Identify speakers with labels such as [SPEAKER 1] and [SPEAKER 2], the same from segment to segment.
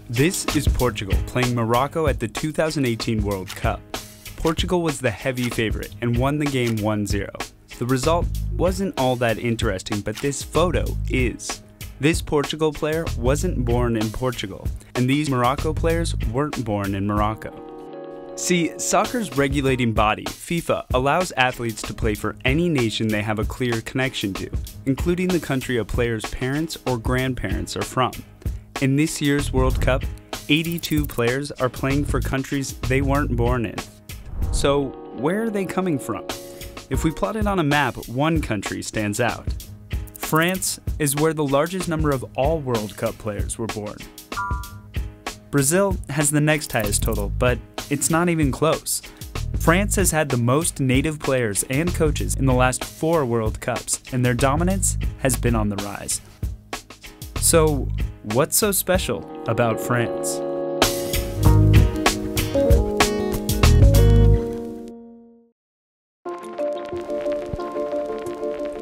[SPEAKER 1] This is Portugal playing Morocco at the 2018 World Cup. Portugal was the heavy favorite and won the game 1-0. The result wasn't all that interesting, but this photo is. This Portugal player wasn't born in Portugal, and these Morocco players weren't born in Morocco. See, soccer's regulating body, FIFA, allows athletes to play for any nation they have a clear connection to, including the country a player's parents or grandparents are from. In this year's World Cup, 82 players are playing for countries they weren't born in. So, where are they coming from? If we plot it on a map, one country stands out. France is where the largest number of all World Cup players were born. Brazil has the next highest total, but it's not even close. France has had the most native players and coaches in the last 4 World Cups, and their dominance has been on the rise. So, what's so special about France?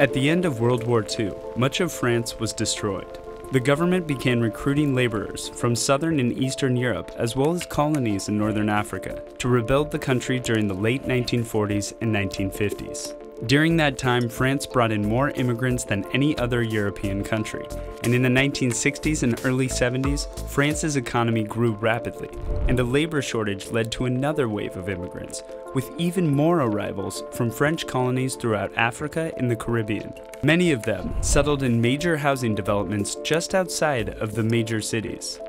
[SPEAKER 1] At the end of World War II, much of France was destroyed. The government began recruiting laborers from southern and eastern Europe as well as colonies in northern Africa to rebuild the country during the late 1940s and 1950s. During that time, France brought in more immigrants than any other European country, and in the 1960s and early 70s, France's economy grew rapidly, and a labor shortage led to another wave of immigrants, with even more arrivals from French colonies throughout Africa and the Caribbean. Many of them settled in major housing developments just outside of the major cities.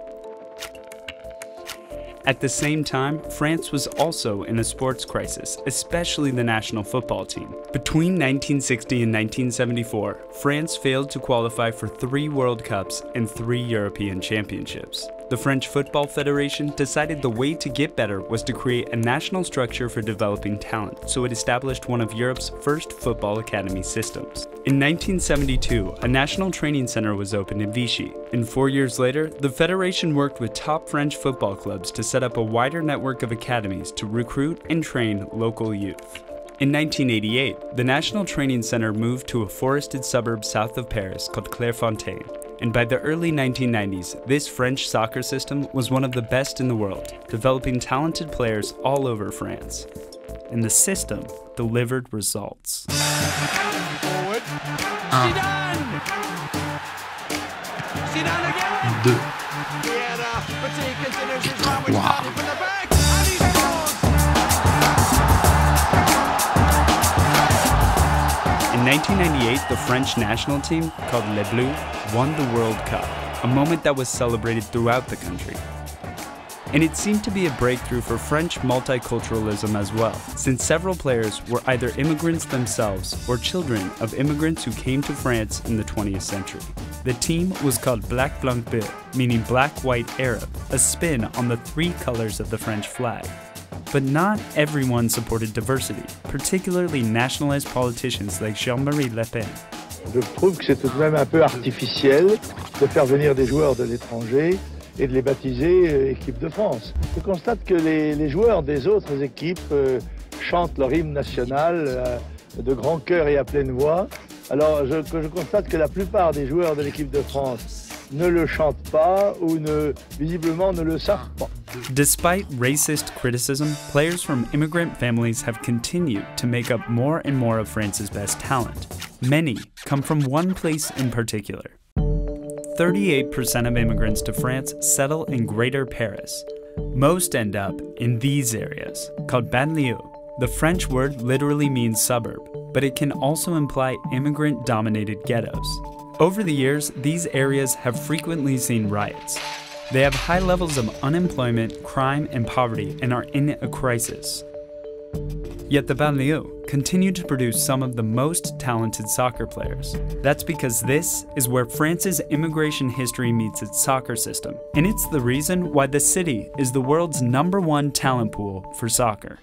[SPEAKER 1] At the same time, France was also in a sports crisis, especially the national football team. Between 1960 and 1974, France failed to qualify for 3 World Cups and 3 European Championships. The French Football Federation decided the way to get better was to create a national structure for developing talent, so it established one of Europe's first football academy systems. In 1972, a national training center was opened in Vichy, and 4 years later, the Federation worked with top French football clubs to set up a wider network of academies to recruit and train local youth. In 1988, the National Training Center moved to a forested suburb south of Paris called Clairefontaine, and by the early 1990s, this French soccer system was one of the best in the world, developing talented players all over France. And the system delivered results.
[SPEAKER 2] Forward. Zidane! Zidane again!
[SPEAKER 3] 2.
[SPEAKER 2] Vieira, but he continues his run with Mbappe from the back, and he scores!
[SPEAKER 1] In 1998, the French national team, called Les Bleus, won the World Cup, a moment that was celebrated throughout the country. And it seemed to be a breakthrough for French multiculturalism as well, since several players were either immigrants themselves or children of immigrants who came to France in the 20th century. The team was called Black Blanc Bleu, meaning black, white, Arab, a spin on the 3 colors of the French flag. But not everyone supported diversity, particularly nationalist politicians like Jean-Marie Le Pen.
[SPEAKER 4] Je trouve que c'est tout de même un peu artificiel de faire venir des joueurs de l'étranger et de les baptiser équipe de France. Je constate que les joueurs des autres équipes chantent leur hymne national de grand cœur et à pleine voix. Alors je constate que la plupart des joueurs de l'équipe de France ne le chantent pas ou visiblement ne le savent pas.
[SPEAKER 1] Despite racist criticism, players from immigrant families have continued to make up more and more of France's best talent. Many come from one place in particular. 38% of immigrants to France settle in Greater Paris. Most end up in these areas, called banlieue. The French word literally means suburb, but it can also imply immigrant-dominated ghettos. Over the years, these areas have frequently seen riots. They have high levels of unemployment, crime, and poverty, and are in a crisis. Yet the banlieue continue to produce some of the most talented soccer players. That's because this is where France's immigration history meets its soccer system, and it's the reason why the city is the world's #1 talent pool for soccer.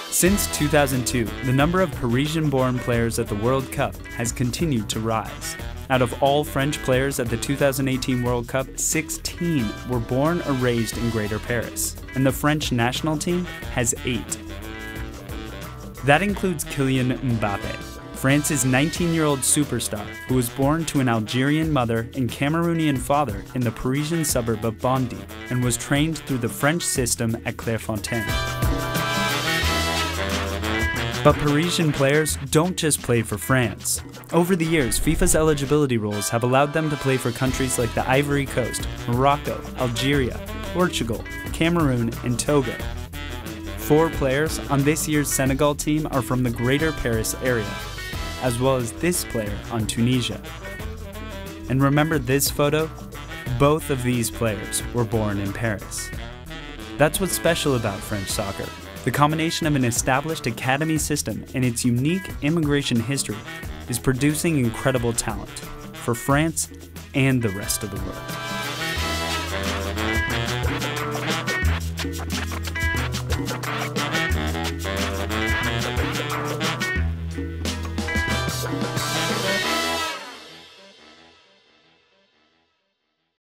[SPEAKER 1] Since 2002, the number of Parisian-born players at the World Cup has continued to rise. Out of all French players at the 2018 World Cup, 16 were born or raised in Greater Paris, and the French national team has 8. That includes Kylian Mbappe. France's 19-year-old superstar, who was born to an Algerian mother and Cameroonian father in the Parisian suburb of Bondy, and was trained through the French system at Clairefontaine. But Parisian players don't just play for France. Over the years, FIFA's eligibility rules have allowed them to play for countries like the Ivory Coast, Morocco, Algeria, Portugal, Cameroon, and Togo. 4 players on this year's Senegal team are from the Greater Paris area, as well as this player on Tunisia. And remember this photo? Both of these players were born in Paris. That's what's special about French soccer. The combination of an established academy system and its unique immigration history is producing incredible talent for France and the rest of the world.